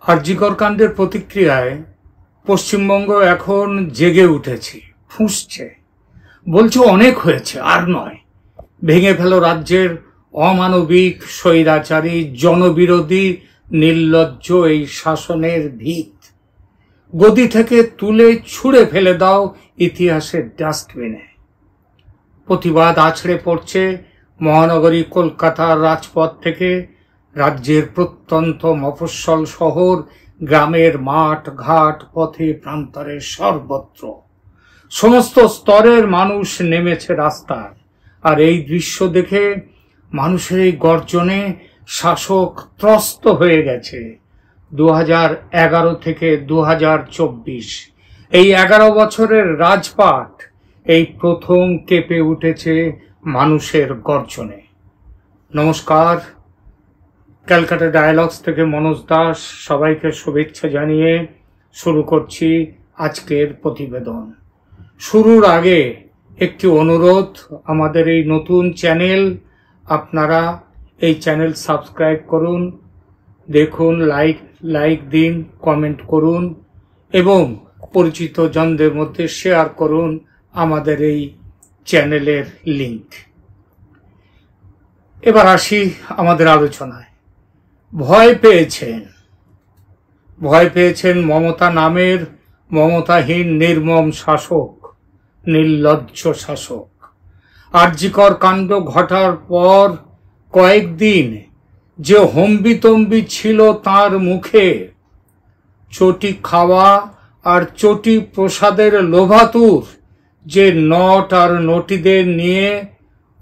আরজিকর কাণ্ডের প্রতিক্রিয়ায় পশ্চিমবঙ্গ এখন জেগে উঠেছে, ফুঁসছে, বলছে অনেক হয়েছে, আর নয়। ভেঙে ফেলো রাজ্যের অমানবিক, স্বৈরাচারী, জনবিরোধী, নির্লজ্জ এই শাসনের ভিত। গদি থেকে তুলে ছুঁড়ে ফেলে দাও ইতিহাসের ডাস্টবিনে। প্রতিবাদ আছড়ে পড়ছে মহানগরী কলকাতার রাজপথ থেকে, রাজ্যের প্রত্যন্ত মফস্বল শহর, গ্রামের মাঠ ঘাট, পথে প্রান্তরে সর্বত্র সমস্ত স্তরের মানুষ নেমেছে রাস্তায়। আর এই দৃশ্য দেখে মানুষের এই গর্জনে শাসক ত্রস্ত হয়ে গেছে। 2011 থেকে 2024 এই 11 বছরের রাজপাট এই প্রথম কেঁপে উঠেছে মানুষের গর্জনে। নমস্কার, ক্যালকাটা ডায়ালগস থেকে মনোজ দাস সবাইকে শুভেচ্ছা জানিয়ে শুরু করছি আজকের প্রতিবেদন। শুরুর আগে একটি অনুরোধ, আমাদের এই নতুন চ্যানেল, আপনারা এই চ্যানেল সাবস্ক্রাইব করুন, দেখুন, লাইক দিন, কমেন্ট করুন এবং পরিচিত জনদের মধ্যে শেয়ার করুন আমাদের এই চ্যানেলের লিংক। এবার আসি আমাদের আলোচনায়। ভয় পেয়েছেন মমতা নামের মমতাহীন নির্মম শাসক, নির্লজ্জ শাসক। আরজিকর কাণ্ড ঘটার পর কয়েকদিন যে হম্বিতম্বি ছিল তার মুখে, চটি খাওয়া আর চটি প্রসাদের লোভাতুর যে নট আর নটিদের নিয়ে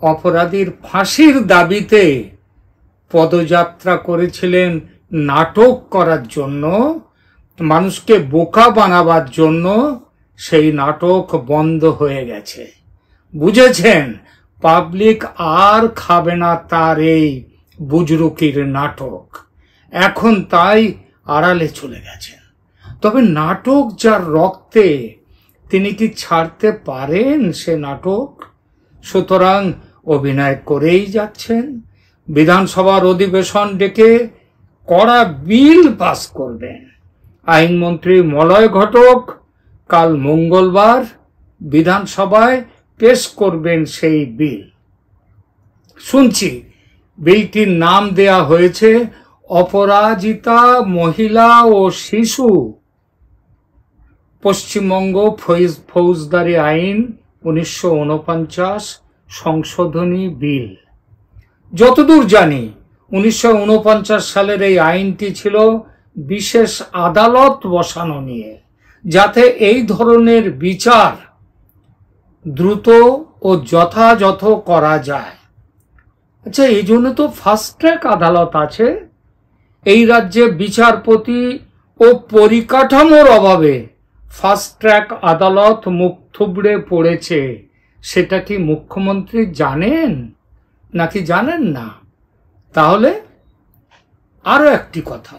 অপরাধীর ফাঁসির দাবিতে পদযাত্রা করেছিলেন নাটক করার জন্য, মানুষকে বোকা বানাবার জন্য, সেই নাটক বন্ধ হয়ে গেছে। বুঝেছেন পাবলিক আর খাবে না তার এই বুজরুকির নাটক। এখন তাই আড়ালে চলে গেছেন। তবে নাটক যার রক্তে, তিনি কি ছাড়তে পারেন সে নাটক? সুতরাং অভিনয় করেই যাচ্ছেন। বিধানসভার অধিবেশন ডেকে কড়া বিল পাস করবেন। আইনমন্ত্রী মলয় ঘটক কাল মঙ্গলবার বিধানসভায় পেশ করবেন সেই বিল। শুনছি বিলটির নাম দেয়া হয়েছে অপরাজিতা মহিলা ও শিশু পশ্চিমবঙ্গ ফৌজদারি আইন 1949 সংশোধনী বিল। যতদূর জানি 1949 সালের এই আইনটি ছিল বিশেষ আদালত বসানো নিয়ে, যাতে এই ধরনের বিচার দ্রুত ও যথাযথ করা যায়। আচ্ছা, এই জন্য তো ফাস্ট ট্র্যাক আদালত আছে। এই রাজ্যে বিচারপতি ও পরিকাঠামোর অভাবে ফাস্ট ট্র্যাক আদালত মুখ থুবড়ে পড়েছে। সেটা কি মুখ্যমন্ত্রী জানেন নাকি জানেন না? তাহলে আরো একটি কথা,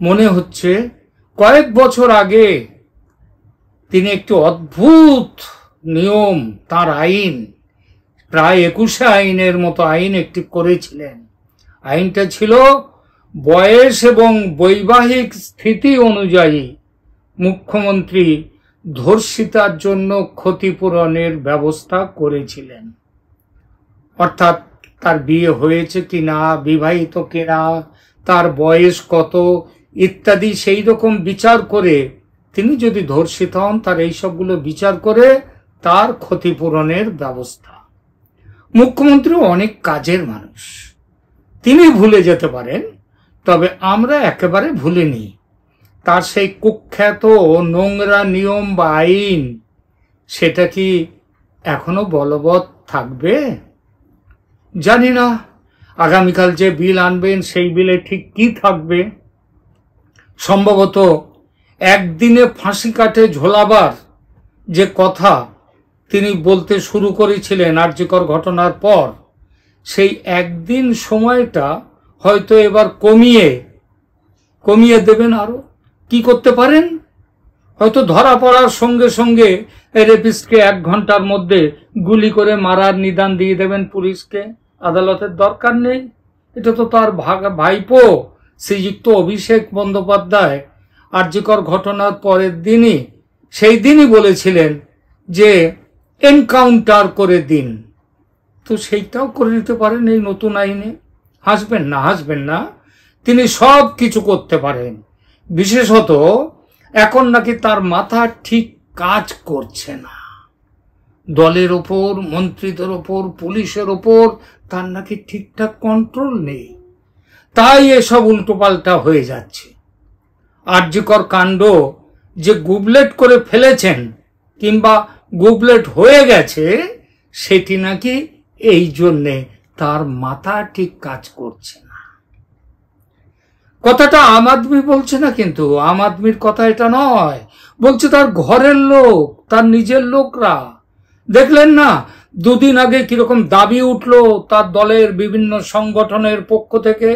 মনে হচ্ছে কয়েক বছর আগে তিনি একটি অদ্ভুত নিয়ম, তার আইন, প্রায় 21 আইনের মতো আইন একটি করেছিলেন। আইনটা ছিল বয়স এবং বৈবাহিক স্থিতি অনুযায়ী মুখ্যমন্ত্রী ধর্ষিতার জন্য ক্ষতিপূরণের ব্যবস্থা করেছিলেন। অর্থাৎ তার বিয়ে হয়েছে কিনা, বিবাহিত কিনা, তার বয়স কত ইত্যাদি সেই রকম বিচার করে, তিনি যদি ধর্ষিত হন তার এইসবগুলো বিচার করে তার ক্ষতিপূরণের ব্যবস্থা। মুখ্যমন্ত্রী অনেক কাজের মানুষ, তিনি ভুলে যেতে পারেন, তবে আমরা একেবারে ভুলিনি। তার সেই কুখ্যাত নোংরা নিয়ম বা আইন, সেটা কি এখনো বলবৎ থাকবে? জানি না। আগামীকাল যে বিল আনবেন সেই বিলে ঠিক কি থাকবে। সম্ভবত একদিনে ফাঁসি কাটে ঝোলাবার যে কথা তিনি বলতে শুরু করেছিলেন আরজিকর ঘটনার পর, সেই একদিন সময়টা হয়তো এবার কমিয়ে দেবেন। আরো কি করতে পারেন? হয়তো ধরা পড়ার সঙ্গে সঙ্গে রেপিস্টকে 1 ঘন্টার মধ্যে গুলি করে মারার নিদান দিয়ে দেবেন পুলিশকে। আদালতের দরকার নেই। এটা তো তার ভাইপো, শ্রীযুক্ত অভিষেক বন্দ্যোপাধ্যায় আরজিকর ঘটনার পরের দিনই সেই দিনই বলেছিলেন যে এনকাউন্টার করে দিন, তো সেইটাও করে দিতে পারেন এই নতুন আইনে। হাসবেন না, হাসবেন না, তিনি সব কিছু করতে পারেন। বিশেষত এখন নাকি তার মাথা ঠিক কাজ করছে না, দলের ওপর, মন্ত্রীদের ওপর, পুলিশের ওপর তার নাকি ঠিকঠাক কন্ট্রোল নেই, তাই এসব উল্টোপাল্টা হয়ে যাচ্ছে। আরজিকর কাণ্ড যে গুবলেট করে ফেলেছেন কিংবা গুবলেট হয়ে গেছে, সেটি নাকি এই জন্যে তার মাথা ঠিক কাজ করছে না। কথাটা আম আদমি বলছে না, কিন্তু আম আদমির কথা এটা নয়, বলছে তার ঘরের লোক, তার নিজের লোকরা। দেখলেন না দুদিন আগে কিরকম দাবি উঠলো তার দলের বিভিন্ন সংগঠনের পক্ষ থেকে,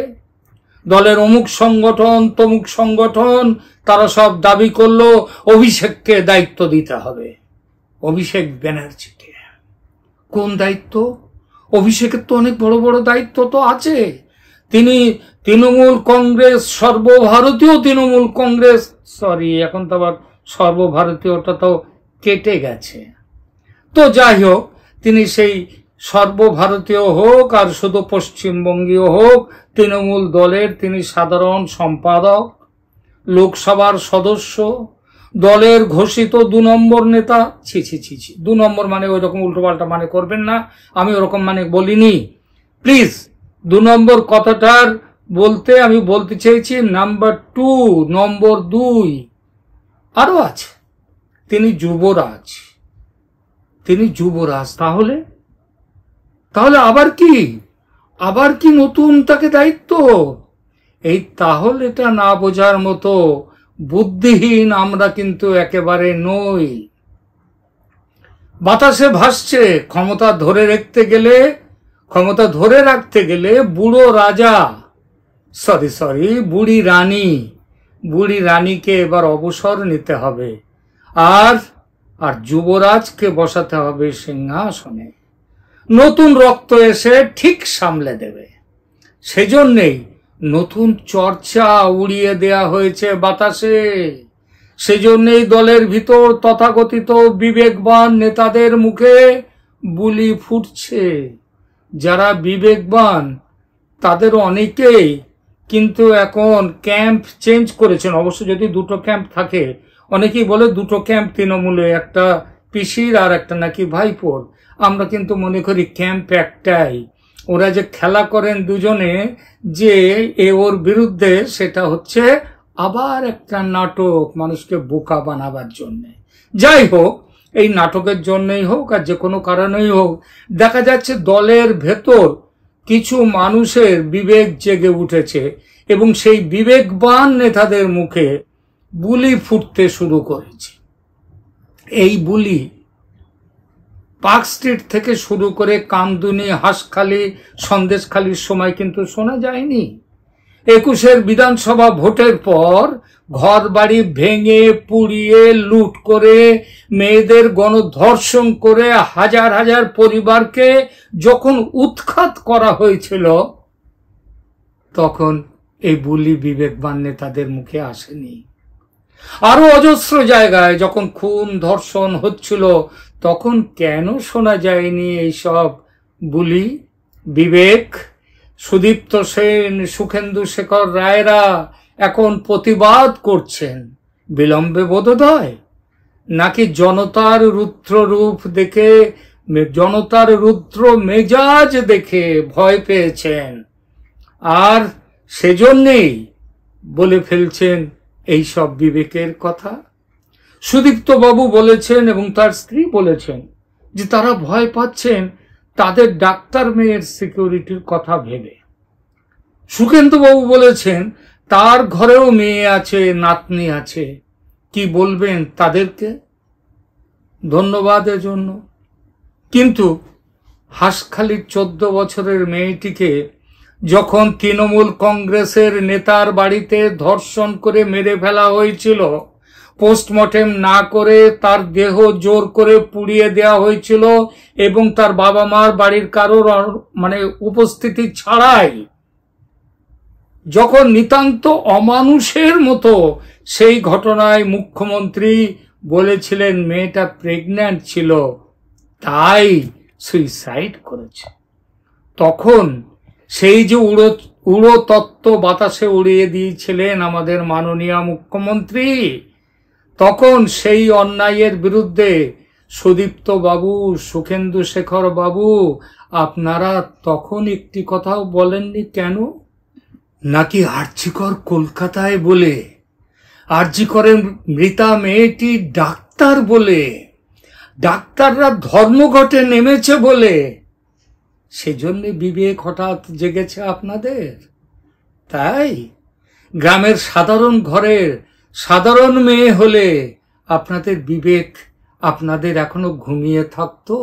দলের অমুক সংগঠন তমুক সংগঠন, তারা সব দাবি করলো অভিষেককে দায়িত্ব দিতে হবে, অভিষেক ব্যানার্জিকে। কোন দায়িত্ব? অভিষেকের তো অনেক বড় বড় দায়িত্ব তো আছে। তিনি তৃণমূল কংগ্রেস, সর্বভারতীয় তৃণমূল কংগ্রেস, সরি এখন তো আবার সর্বভারতীয়টা তো কেটে গেছে, তো যাই হোক, তিনি সেই সর্বভারতীয় হোক আর শুধু পশ্চিমবঙ্গীয় হোক, তৃণমূল দলের তিনি সাধারণ সম্পাদক, লোকসভার সদস্য, দলের ঘোষিত 2 নম্বর নেতা। ছি ছি ছি ছি, 2 নম্বর মানে ওই রকম উল্টোপাল্টা মানে করবেন না, আমি ওরকম মানে বলিনি প্লিজ। 2 নম্বর কথাটার বলতে আমি বলতে চেয়েছি নাম্বার 2, নম্বর 2 আরো আছে, তিনি যুবরাজ, তিনি যুবরাজ। তাহলে তাহলে আবার কি নতুন তাকে দায়িত্ব? এই তাহলেটা না বোঝার মতো বুদ্ধিহীন আমরা কিন্তু একেবারে নই। বাতাসে ভাসছে ক্ষমতা ধরে রাখতে গেলে বুড়ো রাজা, বুড়ি রানীকে এবার অবসর নিতে হবে, আর যুবরাজকে বসাতে হবে সিংহাসনে। নতুন রক্ত এসে ঠিক সামলে দেবে, সেজন্যেই নতুন চর্চা উড়িয়ে দেয়া হয়েছে বাতাসে। সেজন্যই দলের ভিতর তথাকথিত বিবেকবান নেতাদের মুখে বুলি ফুটছে। যারা বিবেকবান তাদের অনেকেই কিন্তু এখন ক্যাম্প চেঞ্জ করেছেন। অবশ্য যদি 2টো ক্যাম্প থাকে, অনেকেই বলে 2টো ক্যাম্প তৃণমূলে, একটা পিসির আর একটা নাকি ভাইপোর। আমরা কিন্তু মনে করি ক্যাম্প একটাই। ওরা যে খেলা করেন দুজনে যে ওর বিরুদ্ধে, সেটা হচ্ছে আবার একটা নাটক, মানুষকে বোকা বানাবার জন্য। যাই হোক, এই নাটকের জন্যই হোক আর যে কোনো কারণেই হোক, দেখা যাচ্ছে দলের ভেতর কিছু মানুষের বিবেক জেগে উঠেছে এবং সেই বিবেকবান নেতাদের মুখে বুলি ফুটতে শুরু করেছে। এই বুলি পার্ক স্ট্রিট থেকে শুরু করে কামদুনি, হাঁসখালি, সন্দেশখালির সময় কিন্তু শোনা যায়নি। 21-এর বিধানসভা ভোটের পর ঘর বাড়ি ভেঙে পুড়িয়ে লুট করে মেয়েদের গণধর্ষণ করে হাজার হাজার পরিবারকে যখন উৎখাত করা হয়েছিল, তখন এই বুলি বিবেকবান নেতাদের মুখে আসেনি। আরো অজস্র জায়গায় যখন খুন ধর্ষণ হচ্ছিল, তখন কেন শোনা যায়নি এইসব বুলি বিবেক? সুদীপ্ত সেন, সুখেন্দু শেখর রায়রা এখন প্রতিবাদ করছেন। বিলম্বে বোধোদয়, নাকি জনতার রুদ্র রূপ দেখে, জনতার রুদ্র মেজাজ দেখে ভয় পেয়েছেন, আর সেজন্যেই বলে ফেলছেন এই সব বিবেকের কথা? সুদীপ্ত বাবু বলেছেন এবং তার স্ত্রী বলেছেন যে তারা ভয় পাচ্ছেন তাদের ডাক্তার মেয়ের সিকিউরিটির কথা ভেবে। সুখেন্দু বাবু বলেছেন তার ঘরেও মেয়ে আছে, নাতনি আছে, কি বলবেন তাদেরকে? ধন্যবাদ এজন্য। কিন্তু হাঁসখালির 14 বছরের মেয়েটিকে যখন তৃণমূল কংগ্রেসের নেতার বাড়িতে ধর্ষণ করে মেরে ফেলা হয়েছিল, পোস্টমর্টেম না করে তার দেহ জোর করে পুড়িয়ে দেওয়া হয়েছিল এবং তার বাবা মার বাড়ির কারোর মানে উপস্থিতি ছাড়াই, যখন নিতান্ত অমানুষের মতো সেই ঘটনায় মুখ্যমন্ত্রী বলেছিলেন মেয়েটা প্রেগন্যান্ট ছিল, তাই সুইসাইড করেছে, তখন সেই যে উড়ো তত্ত্ব বাতাসে উড়িয়ে দিয়েছিলেন আমাদের মাননীয় মুখ্যমন্ত্রী, তখন সেই অন্যায়ের বিরুদ্ধে সুদীপ্ত বাবু, সুখেন্দু শেখর বাবু, আপনারা তখন একটি কথাও বলেননি কেন? নাকি আরজিকর কলকাতায় বলে, আরজিকরের মৃতা মেয়েটি ডাক্তার বলে, ডাক্তাররা ধর্মঘটে নেমেছে বলে, সেজন্য বিবেক হঠাৎ জেগেছে আপনাদের? তাই গ্রামের সাধারণ ঘরের সাধারণ মেয়ে হলে আপনাদের বিবেক আপনাদের এখনো ঘুমিয়ে থাকতো,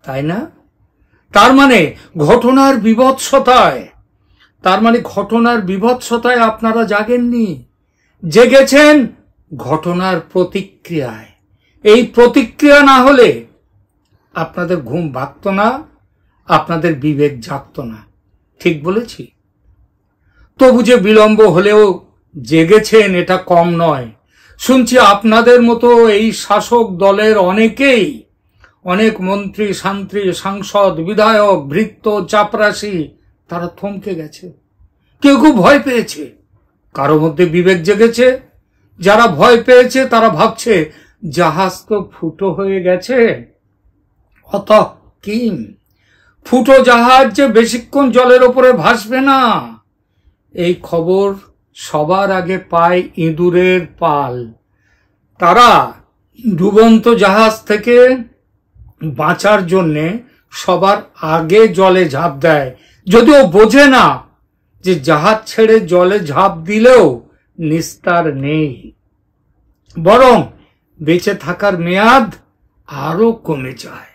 তাই না? তার মানে ঘটনার বিভৎসতায় আপনারা জাগেননি, জেগেছেন ঘটনার প্রতিক্রিয়ায়। এই প্রতিক্রিয়া না হলে আপনাদের ঘুম ভাঙতো না, আপনাদের বিবেক জাগতো না। ঠিক বলেছি? তবু যে বিলম্ব হলেও জেগেছেন এটা কম নয়। শুনছি আপনাদের মতো এই শাসক দলের অনেকেই, অনেক মন্ত্রী, শান্ত্রী, সাংসদ, বিধায়ক, ভৃত্য, চাপরাশি, তারা থমকে গেছে। কেউ কেউ ভয় পেয়েছে। কারো মধ্যে বিবেক জেগেছে। যারা ভয় পেয়েছে তারা ভাবছে জাহাজ তো ফুটো হয়ে গেছে, অত কিম, ফুটো জাহাজ যে বেশিক্ষণ জলের ওপরে ভাসবে না। এই খবর সবার আগে পায় ইঁদুরের পাল। তারা ডুবন্ত জাহাজ থেকে বাঁচার জন্যে সবার আগে জলে ঝাঁপ দেয়, যদিও বোঝে না যে জাহাজ ছেড়ে জলে ঝাঁপ দিলেও নিস্তার নেই, বরং বেঁচে থাকার মেয়াদ আরো কমে যায়।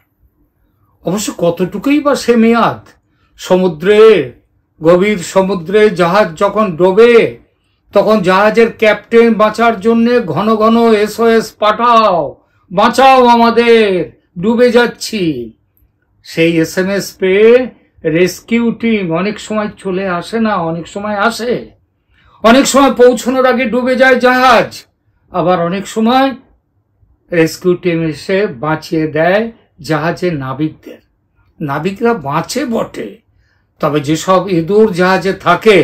অবশ্য কতটুকুই বা সে মেয়াদ? গভীর সমুদ্রে জাহাজ যখন ডোবে, তখন জাহাজের ক্যাপ্টেন বাঁচার জন্য ঘন ঘন SOS পাঠাও, বাঁচাও আমাদের, ডুবে যাচ্ছি। সেই SMS পেয়ে রেস্কিউ টিম অনেক সময় চলে আসে না, অনেক সময় আসে। অনেক সময় পৌঁছানোর আগে ডুবে যায় জাহাজ, আবার অনেক সময় রেস্কিউ টিম এসে বাঁচিয়ে দেয় জাহাজের নাবিকদের। নাবিকরা বাঁচে বটে, তবে যেসব ইঁদুর জাহাজে থাকে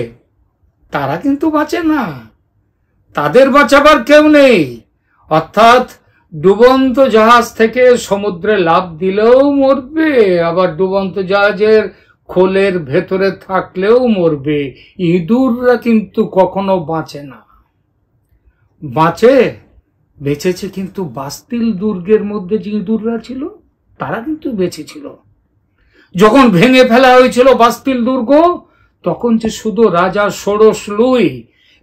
তারা কিন্তু বাঁচে না, তাদের বাঁচাবার কেউ নেই। অর্থাৎ ডুবন্ত জাহাজ থেকে সমুদ্রে লাফ দিলেও মরবে, আবার ডুবন্ত জাহাজের খোলের ভেতরে থাকলেও মরবে। ইঁদুররা কিন্তু কখনো বাঁচে না। বেঁচেছে কিন্তু বাস্তিল দুর্গের মধ্যে যে ইঁদুররা ছিল তারা কিন্তু বেঁচেছিল। যখন ভেঙে ফেলা হয়েছিল বাস্তিল দুর্গ, তখন যে শুধু রাজা ষোড়শ লুই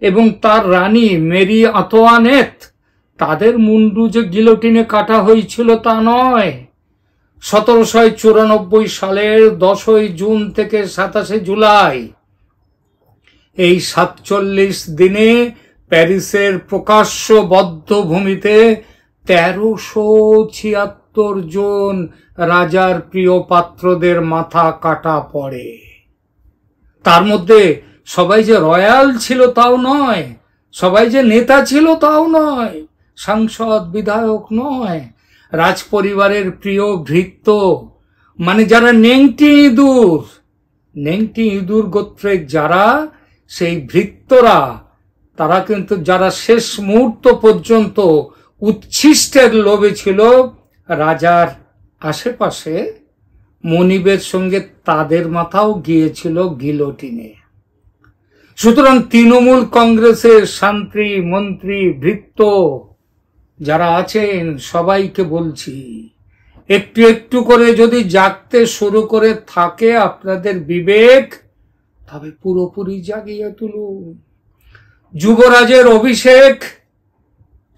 এবং তার রানী মেরি আন্তোয়ানেত, তাদের মুন্ডু যে গিলোটিনে কাটা হয়েছিল তা নয়। 1794 সালের 10 জুন থেকে 27 জুলাই, এই 47 দিনে প্যারিসের প্রকাশ্য বদ্ধভূমিতে 1376 জন রাজার প্রিয় পাত্রদের মাথা কাটা পড়ে। তার মধ্যে সবাই যে রয়্যাল ছিল তাও নয়, সবাই যে নেতা ছিল তাও নয়, সাংসদ, বিধায়ক নয়, রাজ পরিবারের প্রিয় ভৃত্য, মানে যারা নেংটি ইঁদুর গোত্রের যারা, সেই ভৃত্যরা, তারা কিন্তু যারা শেষ মুহূর্ত পর্যন্ত উচ্ছিষ্টের লোভে ছিল রাজার আশেপাশে, মনিবের সঙ্গে তাদের মাথাও গিয়েছিল গিলোটিনে। সুতরাং তৃণমূল কংগ্রেসের শান্তি, মন্ত্রী, ভৃত্য যারা আছেন সবাইকে বলছি, একটু একটু করে যদি জাগতে শুরু করে থাকে আপনাদের বিবেক, তবে পুরোপুরি জাগিয়ে তুলুন। যুবরাজের অভিষেক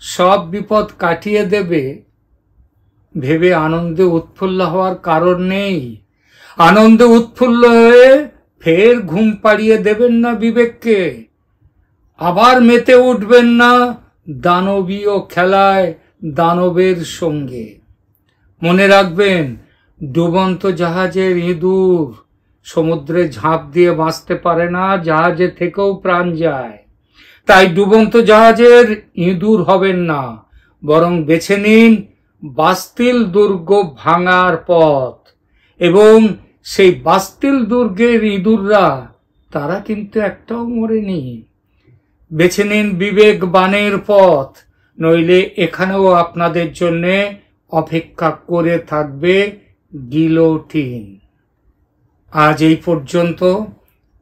সব বিপদ কাটিয়ে দেবে ভেবে আনন্দে উৎফুল্ল হওয়ার কারণ নেই। আনন্দে উৎফুল্ল হয়ে ফের ঘুম পাড়িয়ে দেবেন না বিবেককে, আবার মেতে উঠবেন না দানবীয় খেলায় দানবের সঙ্গে। মনে রাখবেন, ডুবন্ত জাহাজের ইঁদুর সমুদ্রে ঝাঁপ দিয়ে বাঁচতে পারে না, জাহাজে থেকেও প্রাণ যায়। তাই ডুবন্ত জাহাজের ইঁদুর হবেন না, বরং বেছে নিন বাস্তিল দুর্গ ভাঙার পথ। এবং সেই বাস্তিল দুর্গের ইঁদুররা তারা কিন্তু একটাও মরেনি। বেছে নিন বিবেকবানের পথ, নইলে এখানেও আপনাদের জন্য অপেক্ষা করে থাকবে গিলোটিন। আজ এই পর্যন্ত।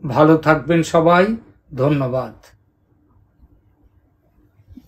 ভালো থাকবেন সবাই। ধন্যবাদ।